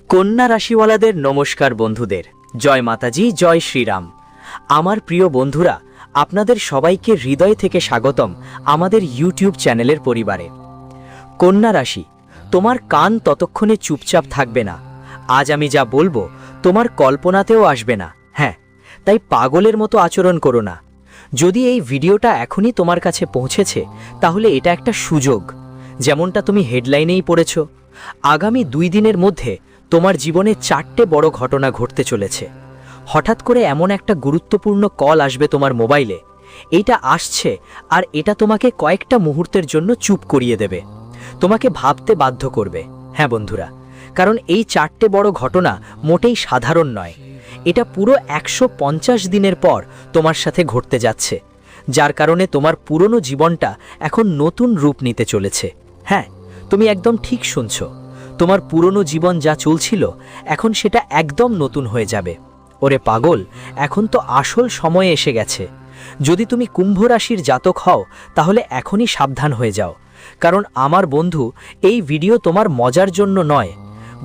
কন্যা রাশিওয়ালাদের নমস্কার বন্ধুদের, জয় মাতাজি, জয় শ্রীরাম। আমার প্রিয় বন্ধুরা, আপনাদের সবাইকে হৃদয় থেকে স্বাগতম আমাদের ইউটিউব চ্যানেলের পরিবারে। কন্যা রাশি, তোমার কান ততক্ষণে চুপচাপ থাকবে না। আজ আমি যা বলবো তোমার কল্পনাতেও আসবে না। হ্যাঁ, তাই পাগলের মতো আচরণ করো না। যদি এই ভিডিওটা এখনই তোমার কাছে পৌঁছেছে, তাহলে এটা একটা সুযোগ। যেমনটা তুমি হেডলাইনেই পড়েছ, আগামী 2 দিনের মধ্যে তোমার জীবনে 4টে বড় ঘটনা ঘটতে চলেছে। হঠাৎ করে এমন একটা গুরুত্বপূর্ণ কল আসবে তোমার মোবাইলে। এইটা আসছে আর এটা তোমাকে কয়েকটা মুহূর্তের জন্য চুপ করিয়ে দেবে, তোমাকে ভাবতে বাধ্য করবে। হ্যাঁ বন্ধুরা, কারণ এই 4টে বড় ঘটনা মোটেই সাধারণ নয়। এটা পুরো 150 দিনের পর তোমার সাথে ঘটতে যাচ্ছে, যার কারণে তোমার পুরনো জীবনটা এখন নতুন রূপ নিতে চলেছে। হ্যাঁ, তুমি একদম ঠিক শুনছো। তোমার পুরনো জীবন যা চলছিল, এখন সেটা একদম নতুন হয়ে যাবে। ওরে পাগল, এখন তো আসল সময় এসে গেছে। যদি তুমি কুম্ভ রাশির জাতক হও, তাহলে এখনই সাবধান হয়ে যাও। কারণ আমার বন্ধু, এই ভিডিও তোমার মজার জন্য নয়,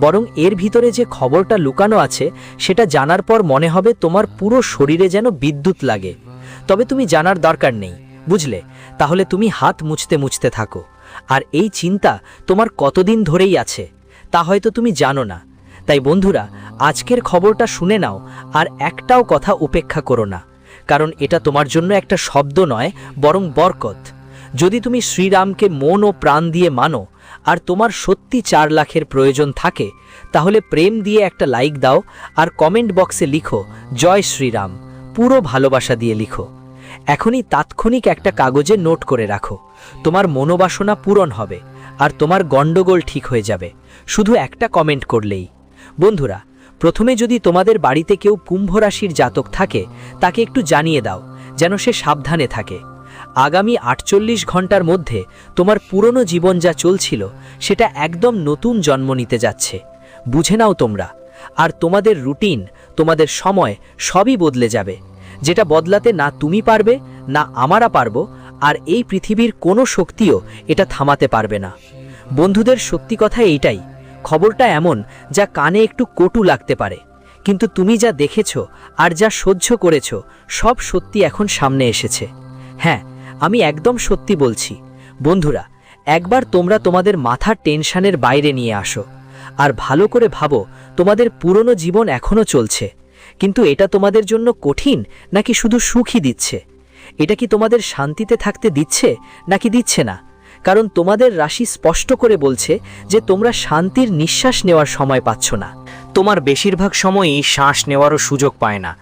বরং এর ভিতরে যে খবরটা লুকানো আছে সেটা জানার পর মনে হবে তোমার পুরো শরীরে যেন বিদ্যুৎ লাগে। তবে তুমি জানার দরকার নেই, বুঝলে? তাহলে তুমি হাত মুছতে মুছতে থাকো। আর এই চিন্তা তোমার কতদিন ধরেই আছে তা হয়তো তুমি জানো না। তাই বন্ধুরা, আজকের খবরটা শুনে নাও আর একটাও কথা উপেক্ষা করো না, কারণ এটা তোমার জন্য একটা শব্দ নয়, বরং বরকত। যদি তুমি শ্রীরামকে মন ও প্রাণ দিয়ে মানো আর তোমার সত্যি 4 লাখের প্রয়োজন থাকে, তাহলে প্রেম দিয়ে একটা লাইক দাও আর কমেন্ট বক্সে লিখো জয় শ্রীরাম, পুরো ভালোবাসা দিয়ে লিখো। এখনই তাৎক্ষণিক একটা কাগজে নোট করে রাখো। তোমার মনোবাসনা পূরণ হবে আর তোমার গণ্ডগোল ঠিক হয়ে যাবে, শুধু একটা কমেন্ট করলেই। বন্ধুরা, প্রথমে যদি তোমাদের বাড়িতে কেউ কুম্ভ রাশির জাতক থাকে, তাকে একটু জানিয়ে দাও যেন সে সাবধানে থাকে। আগামী 48 ঘন্টার মধ্যে তোমার পুরনো জীবন যা চলছিল সেটা একদম নতুন জন্ম নিতে যাচ্ছে। বুঝে নাও তোমরা। আর তোমাদের রুটিন, তোমাদের সময় সবই বদলে যাবে, যেটা বদলাতে না তুমি পারবে না আমরা পারবো, আর এই পৃথিবীর কোনো শক্তিও এটা থামাতে পারবে না। বন্ধুদের, সত্যি কথা এইটাই। খবরটা এমন যা কানে একটু কটু লাগতে পারে, কিন্তু তুমি যা দেখেছো আর যা সহ্য করেছো সব সত্যি এখন সামনে এসেছে। হ্যাঁ, আমি একদম সত্যি বলছি। বন্ধুরা, একবার তোমরা তোমাদের মাথার টেনশনের বাইরে নিয়ে আসো আর ভালো করে ভাবো, তোমাদের পুরনো জীবন এখনও চলছে, কিন্তু এটা তোমাদের জন্য কঠিন নাকি শুধু সুখই দিচ্ছে? এটা কি তোমাদের শান্তিতে থাকতে দিচ্ছে নাকি দিচ্ছে না? কারণ তোমাদের রাশি স্পষ্ট করে বলছে যে তোমরা শান্তির নিঃশ্বাস নেওয়ার সময় পাচ্ছ না। তোমার বেশিরভাগ সময়ই শ্বাস নেওয়ারও সুযোগ পায় না।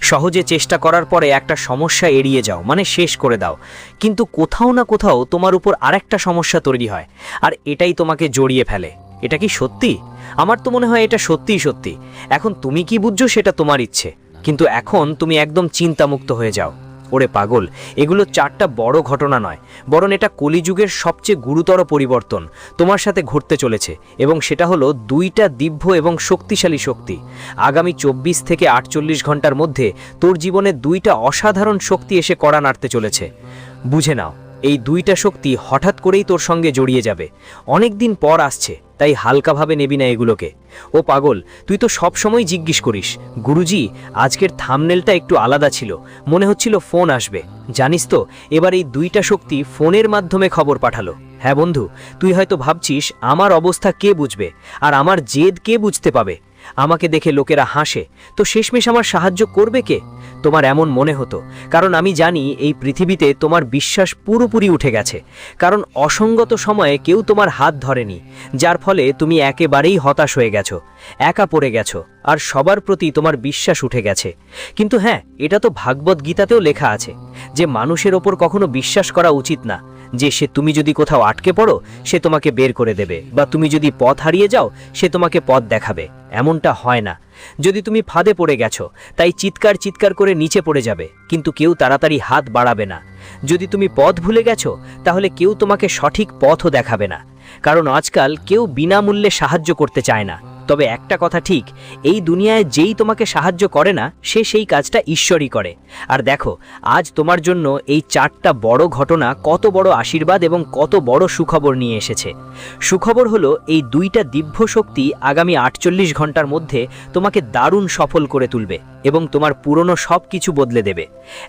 সহজে চেষ্টা করার পরে একটা সমস্যা এড়িয়ে যাও, মানে শেষ করে দাও, কিন্তু কোথাও না কোথাও তোমার উপর আরেকটা সমস্যা তৈরি হয় আর এটাই তোমাকে জড়িয়ে ফেলে। এটা কি সত্যি? আমার তো মনে হয় এটা সত্যিই সত্যি। এখন তুমি কি বুঝছো সেটা তোমার ইচ্ছে, কিন্তু এখন তুমি একদম চিন্তামুক্ত হয়ে যাও। ওরে পাগল, এগুলো 4টা বড় ঘটনা নয়, বরং এটা কলিযুগের সবচেয়ে গুরুতর পরিবর্তন তোমার সাথে ঘটতে চলেছে, এবং সেটা হলো 2টা দিব্য এবং শক্তিশালী শক্তি। আগামী 24 থেকে 48 ঘন্টার মধ্যে তোর জীবনে 2টা অসাধারণ শক্তি এসে কড়া নাড়তে চলেছে। বুঝে নাও, এই 2টা শক্তি হঠাৎ করেই তোর সঙ্গে জড়িয়ে যাবে। অনেক দিন পর আসছে, তাই হালকাভাবে নেবি না এগুলোকে। ও পাগল, তুই তো সব সময় জিজ্ঞেস করিস, গুরুজি আজকের থাম্বনেলটা একটু আলাদা ছিল, মনে হচ্ছিল ফোন আসবে। জানিস তো, এবার এই 2টা শক্তি ফোনের মাধ্যমে খবর পাঠালো। হ্যাঁ বন্ধু, তুই হয়তো ভাবছিস আমার অবস্থা কে বুঝবে আর আমার জেদ কে বুঝতে পাবে। আমাকে দেখে লোকেরা হাসে, তো শেষমেশ আমার সাহায্য করবে কে? তোমার এমন মনে হতো, কারণ আমি জানি এই পৃথিবীতে তোমার বিশ্বাস পুরোপুরি উঠে গেছে। কারণ অসঙ্গত সময়ে কেউ তোমার হাত ধরেনি, যার ফলে তুমি একেবারেই হতাশ হয়ে গেছো, একা পড়ে গেছো আর সবার প্রতি তোমার বিশ্বাস উঠে গেছে। কিন্তু হ্যাঁ, এটা তো ভাগবত গীতাতেও লেখা আছে যে মানুষের ওপর কখনো বিশ্বাস করা উচিত না, যে তুমি যদি কোথাও আটকে পড়ো সে তোমাকে বের করে দেবে, বা তুমি যদি পথ হারিয়ে যাও সে তোমাকে পথ দেখাবে। এমনটা হয় না। যদি তুমি ফাঁদে পড়ে গেছো, তাই চিৎকার চিৎকার করে নিচে পড়ে যাবে, কিন্তু কেউ তাড়াতাড়ি হাত বাড়াবে না। যদি তুমি পথ ভুলে গেছো, তাহলে কেউ তোমাকে সঠিক পথও দেখাবে না। কারণ আজকাল কেউ বিনামূল্যে সাহায্য করতে চায় না, তবে একটা কথা ঠিক, এই দুনিয়ায় যেই তোমাকে সাহায্য করে না সে সেই কাজটা ঈশ্বরই করে। আর দেখো, আজ তোমার জন্য এই 4টা বড় ঘটনা কত বড় আশীর্বাদ এবং কত বড় সুখবর নিয়ে এসেছে। সুখবর হলো এই 2টা দিব্য শক্তি আগামী 48 ঘন্টার মধ্যে তোমাকে দারুণ সফল করে তুলবে এবং তোমার পুরনো সব কিছু বদলে দেবে।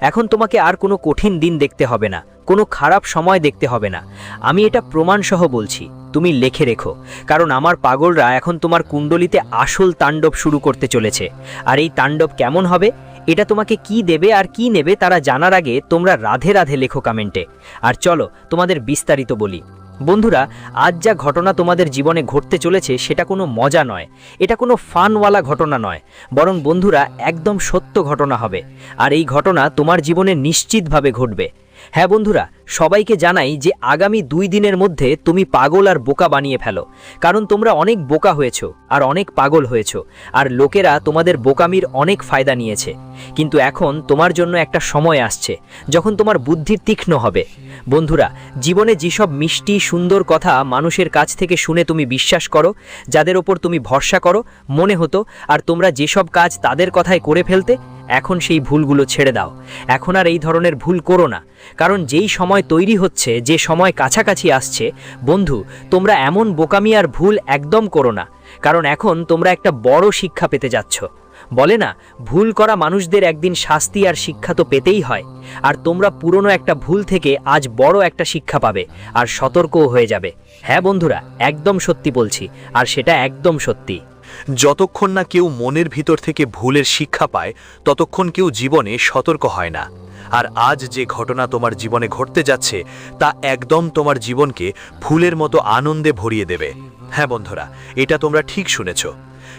এখন তোমাকে আর কোনো কঠিন দিন দেখতে হবে না, কোনো খারাপ সময় দেখতে হবে না। আমি এটা প্রমাণসহ বলছি, তুমি লিখে রেখো, কারণ আমার পাগলরা এখন তোমার কুণ্ডলিতে আসল তাণ্ডব শুরু করতে চলেছে। আর এই তাণ্ডব কেমন হবে, এটা তোমাকে কি দেবে আর কি নেবে তারা জানার আগে তোমরা রাধে রাধে লেখো কমেন্টে। আর চলো তোমাদের বিস্তারিত বলি। বন্ধুরা, আজ যা ঘটনা তোমাদের জীবনে ঘটতে চলেছে সেটা কোনো মজা নয়, এটা কোনো ফানওয়ালা ঘটনা নয়, বরং বন্ধুরা একদম সত্য ঘটনা হবে। আর এই ঘটনা তোমার জীবনে নিশ্চিতভাবে ঘটবে। হ্যাঁ বন্ধুরা, সবাইকে জানাই যে আগামী 2 দিনের মধ্যে তুমি পাগল আর বোকা বানিয়ে ফেলো, কারণ তোমরা অনেক বোকা হয়েছো আর অনেক পাগল হয়েছো, আর লোকেরা তোমাদের বোকামির অনেক ফায়দা নিয়েছে। কিন্তু এখন তোমার জন্য একটা সময় আসছে যখন তোমার বুদ্ধির তীক্ষ্ণ হবে। বন্ধুরা, জীবনে যেসব মিষ্টি সুন্দর কথা মানুষের কাছ থেকে শুনে তুমি বিশ্বাস করো, যাদের ওপর তুমি ভরসা করো মনে হতো, আর তোমরা যেসব কাজ তাদের কথায় করে ফেলতে, এখন সেই ভুলগুলো ছেড়ে দাও। এখন আর এই ধরনের ভুল করো না, কারণ যেই সময় তৈরি হচ্ছে, যে সময় কাছাকাছি আসছে, বন্ধু তোমরা এমন বোকামি আর ভুল একদম করো না, কারণ এখন তোমরা একটা বড় শিক্ষা পেতে যাচ্ছ। বলে না, ভুল করা মানুষদের একদিন শাস্তি আর শিক্ষা তো পেতেই হয়। আর তোমরা পুরনো একটা ভুল থেকে আজ বড় একটা শিক্ষা পাবে আর সতর্কও হয়ে যাবে। হ্যাঁ বন্ধুরা, একদম সত্যি বলছি, আর সেটা একদম সত্যি। যতক্ষণ না কেউ মনের ভিতর থেকে ভুলের শিক্ষা পায় ততক্ষণ কেউ জীবনে সতর্ক হয় না। আর আজ যে ঘটনা তোমার জীবনে ঘটতে যাচ্ছে তা একদম তোমার জীবনকে ফুলের মতো আনন্দে ভরিয়ে দেবে। হ্যাঁ বন্ধুরা, এটা তোমরা ঠিক শুনেছ।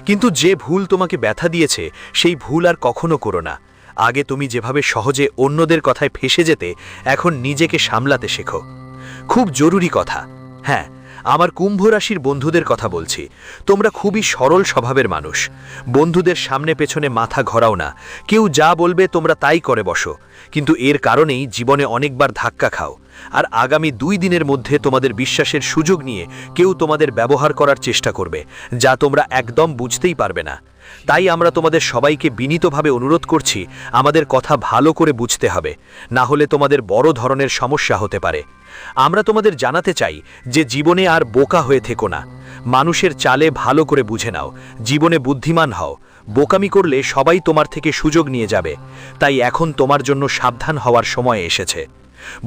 কিন্তু যে ভুল তোমাকে ব্যথা দিয়েছে সেই ভুল আর কখনো করো না। আগে তুমি যেভাবে সহজে অন্যদের কথায় ফেসে যেতে, এখন নিজেকে সামলাতে শেখো। খুব জরুরি কথা, হ্যাঁ, আমার কুম্ভ রাশির বন্ধুদের কথা বলছি। তোমরা খুবই সরল স্বভাবের মানুষ। বন্ধুদের সামনে পেছনে মাথা ঘোরাও না, কেউ যা বলবে তোমরা তাই করে বসো, কিন্তু এর কারণেই জীবনে অনেকবার ধাক্কা খাও। আর আগামী 2 দিনের মধ্যে তোমাদের বিশ্বাসের সুযোগ নিয়ে কেউ তোমাদের ব্যবহার করার চেষ্টা করবে, যা তোমরা একদম বুঝতেই পারবে না। তাই আমরা তোমাদের সবাইকে বিনীতভাবে অনুরোধ করছি, আমাদের কথা ভালো করে বুঝতে হবে, না হলে তোমাদের বড় ধরনের সমস্যা হতে পারে। আমরা তোমাদের জানাতে চাই যে জীবনে আর বোকা হয়ে থেকো না। মানুষের চালে ভালো করে বুঝে নাও, জীবনে বুদ্ধিমান হও। বোকামি করলে সবাই তোমার থেকে সুযোগ নিয়ে যাবে। তাই এখন তোমার জন্য সাবধান হওয়ার সময় এসেছে।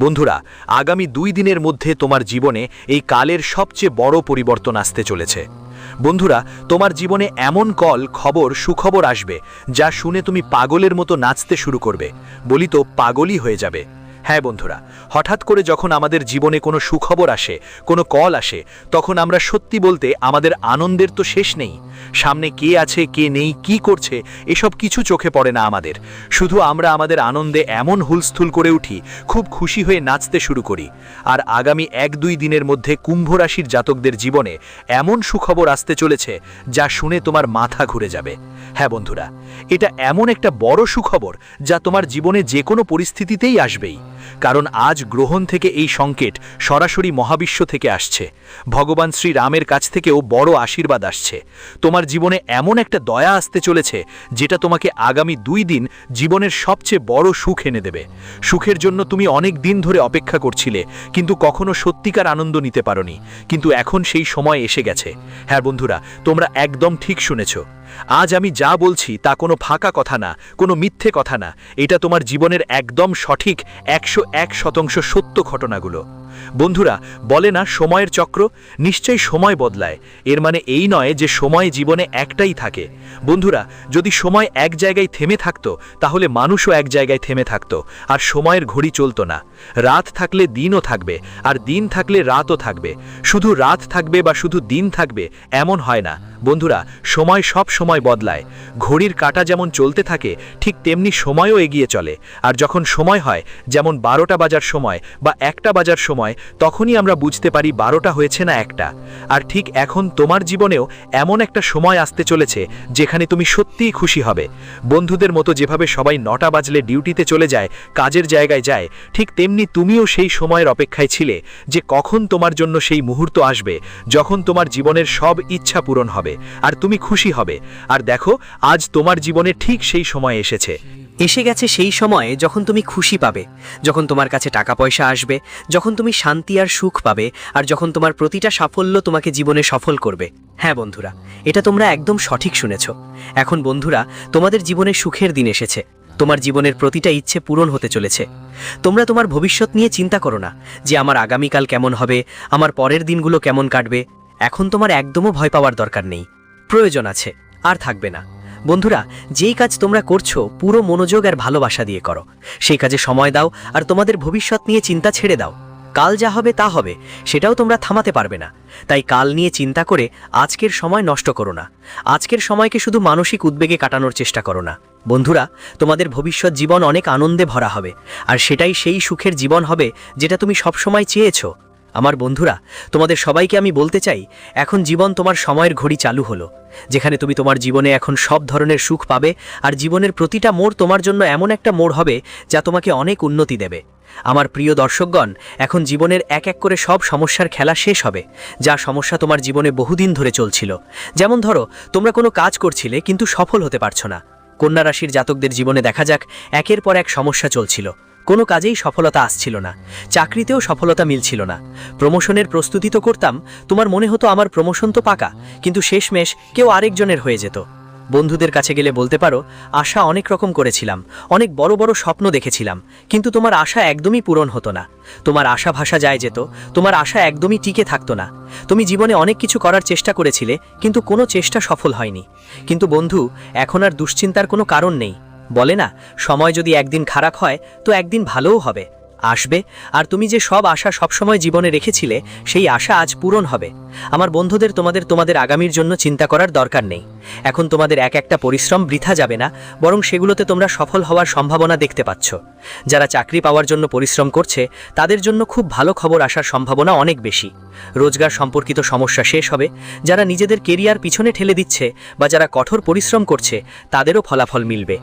বন্ধুরা, আগামী 2 দিনের মধ্যে তোমার জীবনে এই কালের সবচেয়ে বড় পরিবর্তন আসতে চলেছে। বন্ধুরা, তোমার জীবনে এমন খবর সুখবর আসবে যা শুনে তুমি পাগলের মতো নাচতে শুরু করবে, বলি তো পাগলই হয়ে যাবে। হ্যাঁ বন্ধুরা, হঠাৎ করে যখন আমাদের জীবনে কোনো সুখবর আসে, কোনো কল আসে, তখন আমরা সত্যি বলতে আমাদের আনন্দের তো শেষ নেই। সামনে কে আছে কে নেই কি করছে এসব কিছু চোখে পড়ে না আমাদের। শুধু আমরা আমাদের আনন্দে এমন হুলস্থুল করে উঠি, খুব খুশি হয়ে নাচতে শুরু করি। আর আগামী 1-2 দিনের মধ্যে কুম্ভ রাশির জাতকদের জীবনে এমন সুখবর আসতে চলেছে যা শুনে তোমার মাথা ঘুরে যাবে। হ্যাঁ বন্ধুরা, এটা এমন একটা বড় সুখবর যা তোমার জীবনে যে কোনো পরিস্থিতিতেই আসবেই। কারণ আজ গ্রহণ থেকে এই সংকেত সরাসরি মহাবিশ্ব থেকে আসছে। ভগবান শ্রী রামের কাছ থেকেও বড় আশীর্বাদ আসছে। তোমার জীবনে এমন একটা দয়া আসতে চলেছে যেটা তোমাকে আগামী 2 দিন জীবনের সবচেয়ে বড় সুখ এনে দেবে। সুখের জন্য তুমি অনেক দিন ধরে অপেক্ষা করছিলে, কিন্তু কখনো সত্যিকার আনন্দ নিতে পারোনি, কিন্তু এখন সেই সময় এসে গেছে। হ্যাঁ বন্ধুরা, তোমরা একদম ঠিক শুনেছ। আজ আমি যা বলছি তা কোনো ফাঁকা কথা না, কোনো মিথ্যে কথা না। এটা তোমার জীবনের একদম সঠিক 101% সত্য ঘটনাগুলো। বন্ধুরা, বলে না সময়ের চক্র, নিশ্চয়ই সময় বদলায়। এর মানে এই নয় যে সময় জীবনে একটাই থাকে। বন্ধুরা, যদি সময় এক জায়গায় থেমে থাকতো তাহলে মানুষও এক জায়গায় থেমে থাকতো, আর সময়ের ঘড়ি চলতো না। রাত থাকলে দিনও থাকবে, আর দিন থাকলে রাতও থাকবে। শুধু রাত থাকবে বা শুধু দিন থাকবে এমন হয় না। বন্ধুরা, সময় সব সময় বদলায়। ঘড়ির কাঁটা যেমন চলতে থাকে ঠিক তেমনি সময়ও এগিয়ে চলে। আর যখন সময় হয়, যেমন 12টা বাজার সময় বা 1টা বাজার সময় সময়, তখনই আমরা বুঝতে পারি 12টা হয়েছে না একটা। আর ঠিক এখন তোমার জীবনেও এমন একটা সময় আসতে চলেছে যেখানে তুমি সত্যিই খুশি হবে। বন্ধুদের মতো যেভাবে সবাই 9টা বাজলে ডিউটিতে চলে যায়, কাজের জায়গায় যায়, ঠিক তেমনি তুমিও সেই সময়ের অপেক্ষায় ছিলে যে কখন তোমার জন্য সেই মুহূর্ত আসবে যখন তোমার জীবনের সব ইচ্ছা পূরণ হবে আর তুমি খুশি হবে। আর দেখো, আজ তোমার জীবনে ঠিক সেই সময় এসেছে। এসে গেছে সেই সময়ে যখন তুমি খুশি পাবে, যখন তোমার কাছে টাকা পয়সা আসবে, যখন তুমি শান্তি আর সুখ পাবে, আর যখন তোমার প্রতিটা সাফল্য তোমাকে জীবনে সফল করবে। হ্যাঁ বন্ধুরা, এটা তোমরা একদম সঠিক শুনেছ। এখন বন্ধুরা, তোমাদের জীবনে সুখের দিন এসেছে। তোমার জীবনের প্রতিটা ইচ্ছে পূরণ হতে চলেছে। তোমরা তোমার ভবিষ্যৎ নিয়ে চিন্তা করো না যে আমার আগামীকাল কেমন হবে, আমার পরের দিনগুলো কেমন কাটবে। এখন তোমার একদমও ভয় পাওয়ার দরকার নেই। প্রয়োজন আছে, আর থাকবে না। বন্ধুরা, যেই কাজ তোমরা করছো পুরো মনোযোগ আর ভালোবাসা দিয়ে করো। সেই কাজে সময় দাও আর তোমাদের ভবিষ্যৎ নিয়ে চিন্তা ছেড়ে দাও। কাল যা হবে তা হবে, সেটাও তোমরা থামাতে পারবে না। তাই কাল নিয়ে চিন্তা করে আজকের সময় নষ্ট করো না। আজকের সময়কে শুধু মানসিক উদ্বেগে কাটানোর চেষ্টা করো না। বন্ধুরা, তোমাদের ভবিষ্যৎ জীবন অনেক আনন্দে ভরা হবে, আর সেটাই সেই সুখের জীবন হবে যেটা তুমি সবসময় চেয়েছো। আমার বন্ধুরা, তোমাদের সবাইকে আমি বলতে চাই, এখন জীবন তোমার সময়ের ঘড়ি চালু হলো, যেখানে তুমি তোমার জীবনে এখন সব ধরনের সুখ পাবে। আর জীবনের প্রতিটা মোড় তোমার জন্য এমন একটা মোড় হবে যা তোমাকে অনেক উন্নতি দেবে। আমার প্রিয় দর্শকগণ, এখন জীবনের এক এক করে সব সমস্যার খেলা শেষ হবে। যা সমস্যা তোমার জীবনে বহুদিন ধরে চলছিল, যেমন ধরো তোমরা কোনো কাজ করছিলে কিন্তু সফল হতে পারছো না। কন্যা রাশির জাতকদের জীবনে দেখা যাক একের পর এক সমস্যা চলছিল, কোনো কাজেই সফলতা আসছিল না, চাকরিতেও সফলতা মিলছিল না। প্রমোশনের প্রস্তুতি তো করতাম, তোমার মনে হতো আমার প্রমোশন তো পাকা, কিন্তু শেষমেশ কেউ আরেকজনের হয়ে যেত। বন্ধুদের কাছে গেলে বলতে পারো, আশা অনেক রকম করেছিলাম, অনেক বড় বড় স্বপ্ন দেখেছিলাম, কিন্তু তোমার আশা একদমই পূরণ হতো না। তোমার আশা ভাষা যায় যেত, তোমার আশা একদমই টিকে থাকতো না। তুমি জীবনে অনেক কিছু করার চেষ্টা করেছিলে, কিন্তু কোনো চেষ্টা সফল হয়নি। কিন্তু বন্ধু, এখন আর দুশ্চিন্তার কোনো কারণ নেই। বলে না, সময় যদি একদিন খারাপ হয় তো একদিন ভালোও হবে, আসবে। আর তুমি যে সব আশা সবসময় জীবনে রেখেছিলে, সেই আশা আজ পূরণ হবে। আমার বন্ধুদের, তোমাদের আগামীর জন্য চিন্তা করার দরকার নেই। এখন তোমাদের এক একটা পরিশ্রম বৃথা যাবে না, বরং সেগুলোতে তোমরা সফল হওয়ার সম্ভাবনা দেখতে পাচ্ছ। যারা চাকরি পাওয়ার জন্য পরিশ্রম করছে, তাদের জন্য খুব ভালো খবর আসার সম্ভাবনা অনেক বেশি। রোজগার সম্পর্কিত সমস্যা শেষ হবে। যারা নিজেদের কেরিয়ার পিছনে ঠেলে দিচ্ছে বা যারা কঠোর পরিশ্রম করছে, তাদেরও ফলাফল মিলবে।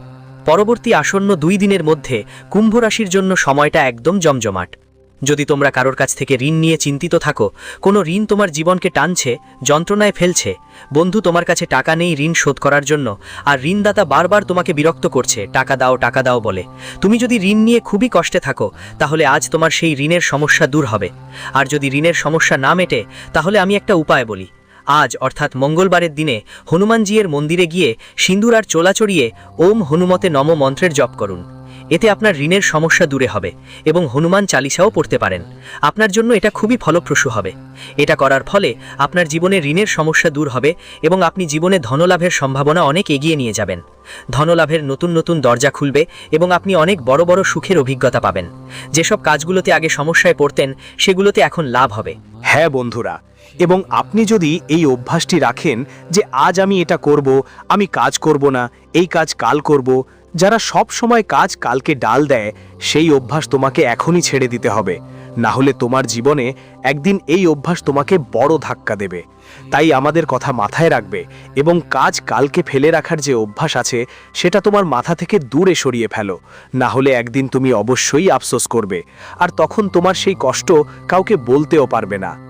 পরবর্তী আসন্ন 2 দিনের মধ্যে কুম্ভ রাশির জন্য সময়টা একদম জমজমাট। যদি তোমরা কারোর কাছ থেকে ঋণ নিয়ে চিন্তিত থাকো, কোনো ঋণ তোমার জীবনকে টানছে, যন্ত্রণায় ফেলছে, বন্ধু তোমার কাছে টাকা নেই ঋণ শোধ করার জন্য, আর ঋণদাতা বারবার তোমাকে বিরক্ত করছে টাকা দাও বলে, তুমি যদি ঋণ নিয়ে খুবই কষ্টে থাকো, তাহলে আজ তোমার সেই ঋণের সমস্যা দূর হবে। আর যদি ঋণের সমস্যা না মেটে, তাহলে আমি একটা উপায় বলি। আজ অর্থাৎ মঙ্গলবারের দিনে হনুমানজির মন্দিরে গিয়ে সিঁদুর আর চোলা চড়িয়ে ওম হনুমতে নম মন্ত্রের জপ করুন। এতে আপনার ঋণের সমস্যা দূরে হবে এবং হনুমান চালিসাও পড়তে পারেন। আপনার জন্য এটা খুবই ফলপ্রসূ হবে। এটা করার ফলে আপনার জীবনে ঋণের সমস্যা দূর হবে এবং আপনি জীবনে ধনলাভের সম্ভাবনা অনেক এগিয়ে নিয়ে যাবেন। ধনলাভের নতুন নতুন দরজা খুলবে এবং আপনি অনেক বড় বড় সুখের অভিজ্ঞতা পাবেন। যেসব কাজগুলোতে আগে সমস্যায় পড়তেন, সেগুলোতে এখন লাভ হবে। হ্যাঁ বন্ধুরা, এবং আপনি যদি এই অভ্যাসটি রাখেন যে আজ আমি এটা করব, আমি কাজ করব না, এই কাজ কাল করব, যারা সব সময় কাজ কালকে ডাল দেয়, সেই অভ্যাস তোমাকে এখনই ছেড়ে দিতে হবে। না হলে তোমার জীবনে একদিন এই অভ্যাস তোমাকে বড় ধাক্কা দেবে। তাই আমাদের কথা মাথায় রাখবে এবং কাজ কালকে ফেলে রাখার যে অভ্যাস আছে, সেটা তোমার মাথা থেকে দূরে সরিয়ে ফেলো। না হলে একদিন তুমি অবশ্যই আফসোস করবে, আর তখন তোমার সেই কষ্ট কাউকে বলতেও পারবে না।